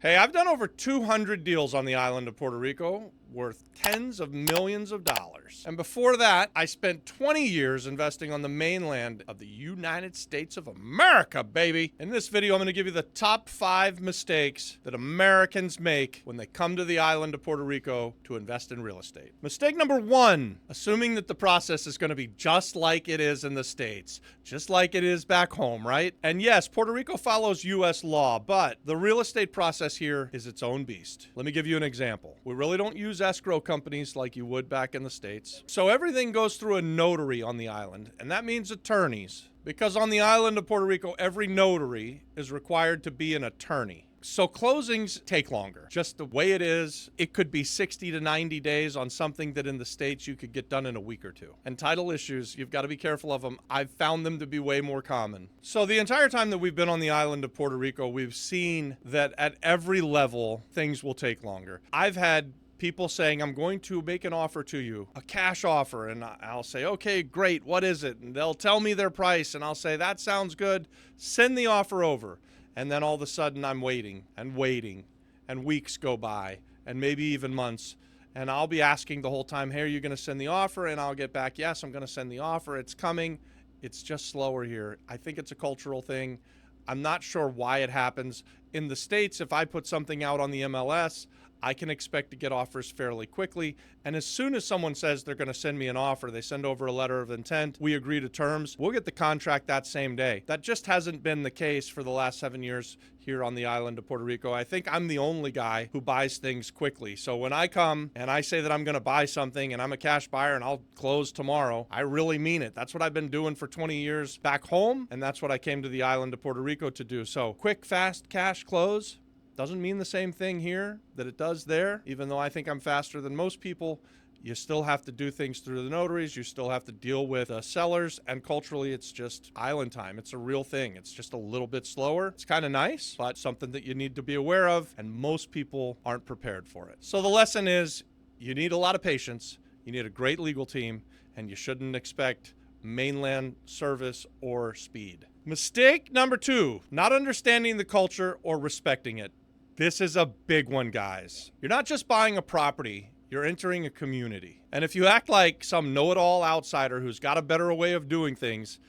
Hey, I've done over 200 deals on the island of Puerto Rico worth tens of millions of dollars. And before that, I spent 20 years investing on the mainland of the United States of America, baby. In this video, I'm going to give you the top 5 mistakes that Americans make when they come to the island of Puerto Rico to invest in real estate. Mistake number 1, assuming that the process is going to be just like it is in the States, just like it is back home, right? And yes, Puerto Rico follows U.S. law, but the real estate process here is its own beast. Let me give you an example. We really don't use escrow companies like you would back in the States. So everything goes through a notary on the island, and that means attorneys. Because on the island of Puerto Rico, every notary is required to be an attorney. So closings take longer. Just the way it is, it could be 60 to 90 days on something that in the States you could get done in a week or two. And title issues, you've got to be careful of them. I've found them to be way more common. So the entire time that we've been on the island of Puerto Rico, we've seen that at every level, things will take longer. I've had people saying, I'm going to make an offer to you, a cash offer. And I'll say, okay, great. What is it? And they'll tell me their price. And I'll say, that sounds good. Send the offer over. And then all of a sudden I'm waiting, and weeks go by, and maybe even months. And I'll be asking the whole time, hey, are you going to send the offer? And I'll get back, yes, I'm going to send the offer. It's coming. It's just slower here. I think it's a cultural thing. I'm not sure why it happens. In the States, if I put something out on the MLS, I can expect to get offers fairly quickly. And as soon as someone says they're going to send me an offer, they send over a letter of intent, we agree to terms, we'll get the contract that same day. That just hasn't been the case for the last 7 years here on the island of Puerto Rico. I think I'm the only guy who buys things quickly. So when I come and I say that I'm going to buy something and I'm a cash buyer and I'll close tomorrow, I really mean it. That's what I've been doing for 20 years back home, and that's what I came to the island of Puerto Rico to do. So quick, fast, cash close doesn't mean the same thing here that it does there. Even though I think I'm faster than most people, you still have to do things through the notaries. You still have to deal with sellers. And culturally, it's just island time. It's a real thing. It's just a little bit slower. It's kind of nice, but something that you need to be aware of. And most people aren't prepared for it. So the lesson is you need a lot of patience. You need a great legal team. And you shouldn't expect mainland service or speed. Mistake number 2, not understanding the culture or respecting it. This is a big one, guys. You're not just buying a property, you're entering a community. And if you act like some know-it-all outsider who's got a better way of doing things,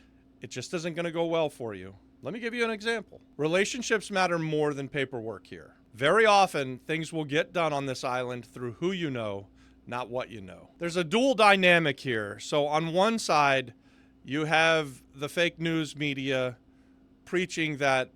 it just isn't going to go well for you. Let me give you an example. Relationships matter more than paperwork here. Very often, things will get done on this island through who you know, not what you know. There's a dual dynamic here. So on one side, you have the fake news media preaching that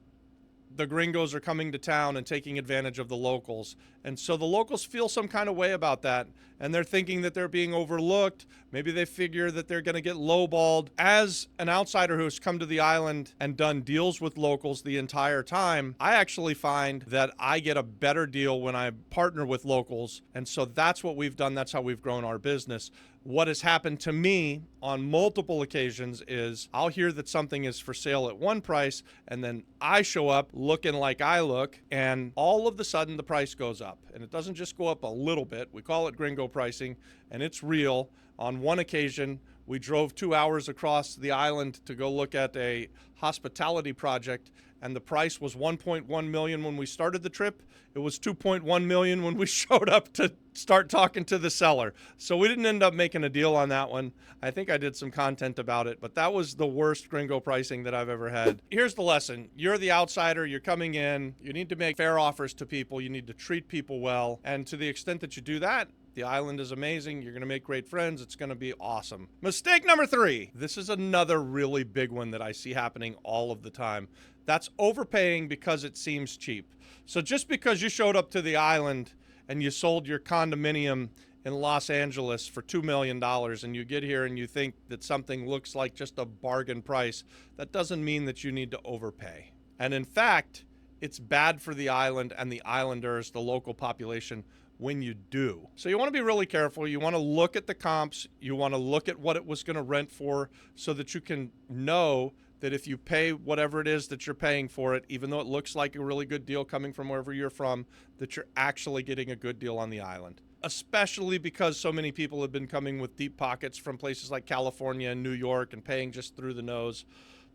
the gringos are coming to town and taking advantage of the locals. And so the locals feel some kind of way about that. And they're thinking that they're being overlooked. Maybe they figure that they're going to get lowballed. As an outsider who's come to the island and done deals with locals the entire time, I actually find that I get a better deal when I partner with locals. And so that's what we've done. That's how we've grown our business. What has happened to me on multiple occasions is I'll hear that something is for sale at one price, and then I show up looking like I look, and all of a sudden the price goes up. And it doesn't just go up a little bit. We call it Gringo pricing, and it's real. On one occasion, we drove 2 hours across the island to go look at a hospitality project, and the price was $1.1 million when we started the trip. It was $2.1 million when we showed up to start talking to the seller. So we didn't end up making a deal on that one. I think I did some content about it, but that was the worst Gringo pricing that I've ever had. Here's the lesson. You're the outsider. You're coming in. You need to make fair offers to people. You need to treat people well. And to the extent that you do that, the island is amazing. You're going to make great friends. It's going to be awesome. Mistake number 3. This is another really big one that I see happening all of the time. That's overpaying because it seems cheap. So just because you showed up to the island and you sold your condominium in Los Angeles for $2 million and you get here and you think that something looks like just a bargain price, that doesn't mean that you need to overpay. And in fact, it's bad for the island and the islanders, the local population, when you do. So you want to be really careful. You want to look at the comps. You want to look at what it was going to rent for so that you can know that if you pay whatever it is that you're paying for it, even though it looks like a really good deal coming from wherever you're from, that you're actually getting a good deal on the island. Especially because so many people have been coming with deep pockets from places like California and New York and paying just through the nose.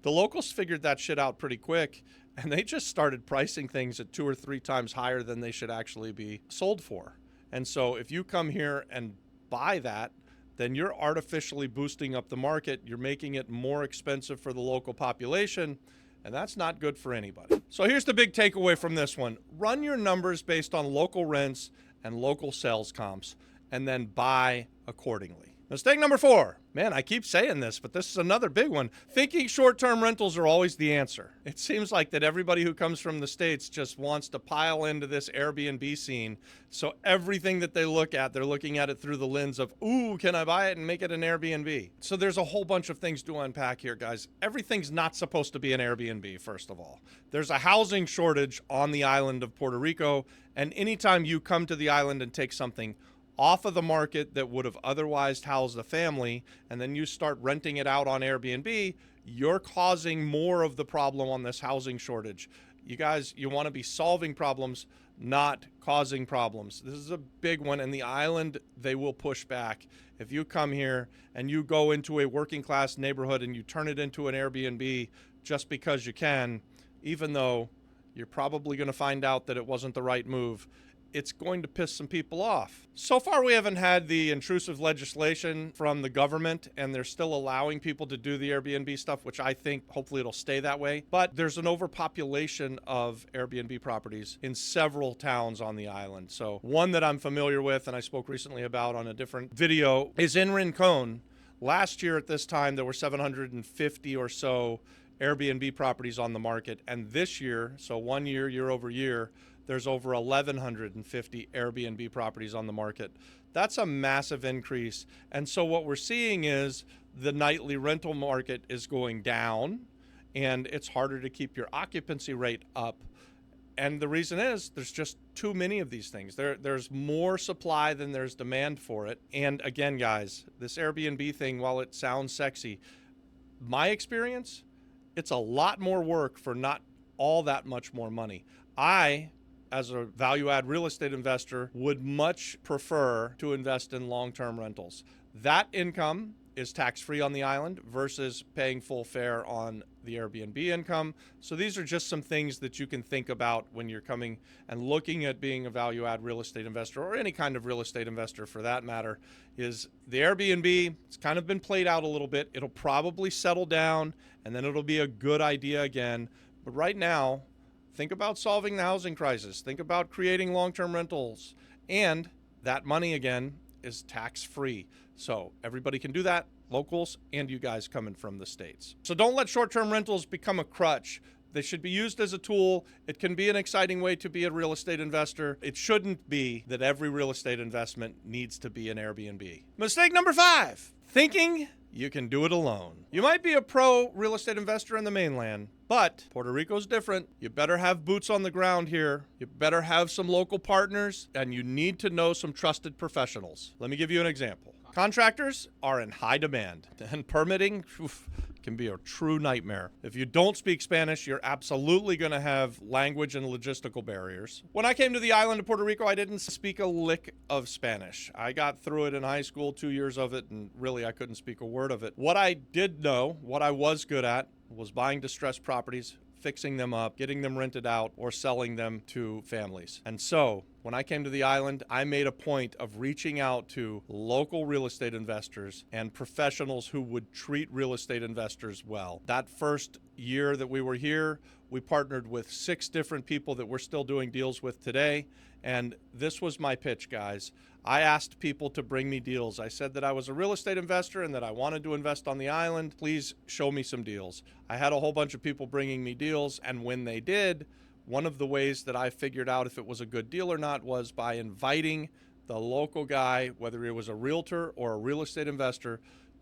The locals figured that shit out pretty quick, and they just started pricing things at 2 or 3 times higher than they should actually be sold for. And so if you come here and buy that, then you're artificially boosting up the market. You're making it more expensive for the local population, and that's not good for anybody. So here's the big takeaway from this one. Run your numbers based on local rents and local sales comps, and then buy accordingly. Mistake number 4. Man, I keep saying this, but this is another big one. Thinking short-term rentals are always the answer. It seems like that everybody who comes from the States just wants to pile into this Airbnb scene. So everything that they look at, they're looking at it through the lens of, ooh, can I buy it and make it an Airbnb? So there's a whole bunch of things to unpack here, guys. Everything's not supposed to be an Airbnb, first of all. There's a housing shortage on the island of Puerto Rico, and anytime you come to the island and take something off of the market that would have otherwise housed a family, and then you start renting it out on Airbnb, you're causing more of the problem on this housing shortage. You guys, you want to be solving problems, not causing problems. This is a big one, and the island, they will push back. If you come here and you go into a working class neighborhood and you turn it into an Airbnb just because you can, even though you're probably going to find out that it wasn't the right move, it's going to piss some people off. So far, we haven't had the intrusive legislation from the government, and they're still allowing people to do the Airbnb stuff, which I think hopefully it'll stay that way. But there's an overpopulation of Airbnb properties in several towns on the island. So one that I'm familiar with, and I spoke recently about on a different video, is in Rincon. Last year at this time, there were 750 or so Airbnb properties on the market. And this year, so 1 year, year over year, there's over 1,150 Airbnb properties on the market. That's a massive increase. And so what we're seeing is the nightly rental market is going down, and it's harder to keep your occupancy rate up. And the reason is there's just too many of these things. There's more supply than there's demand for it. And again, guys, this Airbnb thing, while it sounds sexy, my experience, it's a lot more work for not all that much more money. I, as a value-add real estate investor, would much prefer to invest in long-term rentals. That income is tax-free on the island versus paying full fare on the Airbnb income. So these are just some things that you can think about when you're coming and looking at being a value-add real estate investor, or any kind of real estate investor for that matter. Is the Airbnb, it's kind of been played out a little bit. It'll probably settle down, and then it'll be a good idea again. But right now, think about solving the housing crisis. Think about creating long-term rentals. And that money, again, is tax-free. So everybody can do that, locals and you guys coming from the States. So don't let short-term rentals become a crutch. They should be used as a tool. It can be an exciting way to be a real estate investor. It shouldn't be that every real estate investment needs to be an Airbnb. Mistake number 5, thinking you can do it alone. You might be a pro real estate investor in the mainland, but Puerto Rico's different. You better have boots on the ground here. You better have some local partners, and you need to know some trusted professionals. Let me give you an example. Contractors are in high demand, and permitting can be a true nightmare. If you don't speak Spanish, you're absolutely going to have language and logistical barriers. When I came to the island of Puerto Rico, I didn't speak a lick of Spanish. I got through it in high school, 2 years of it, and really I couldn't speak a word of it. What I did know, what I was good at, was buying distressed properties, fixing them up, getting them rented out, or selling them to families. And so when I came to the island, I made a point of reaching out to local real estate investors and professionals who would treat real estate investors well. That first year that we were here, we partnered with 6 different people that we're still doing deals with today. And this was my pitch, guys. I asked people to bring me deals. I said that I was a real estate investor and that I wanted to invest on the island. Please show me some deals. I had a whole bunch of people bringing me deals, and when they did, one of the ways that I figured out if it was a good deal or not was by inviting the local guy, whether he was a realtor or a real estate investor,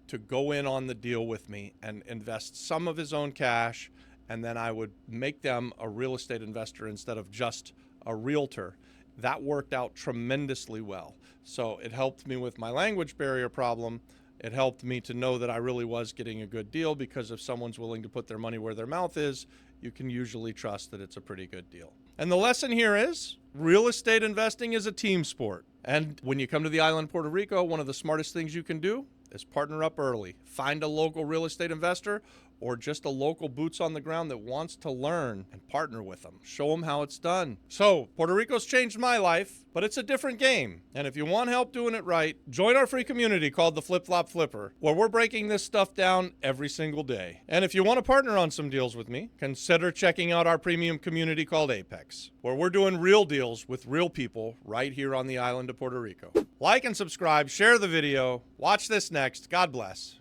to go in on the deal with me and invest some of his own cash, and then I would make them a real estate investor instead of just a realtor. That worked out tremendously well. So it helped me with my language barrier problem. It helped me to know that I really was getting a good deal, because if someone's willing to put their money where their mouth is, you can usually trust that it's a pretty good deal. And the lesson here is real estate investing is a team sport. And when you come to the island, Puerto Rico, one of the smartest things you can do is partner up early. Find a local real estate investor or just a local boots on the ground that wants to learn and partner with them. Show them how it's done. So, Puerto Rico's changed my life, but it's a different game. And if you want help doing it right, join our free community called the Flip Flop Flipper, where we're breaking this stuff down every single day. And if you want to partner on some deals with me, consider checking out our premium community called Apex, where we're doing real deals with real people right here on the island of Puerto Rico. Like and subscribe, share the video. Watch this next. God bless.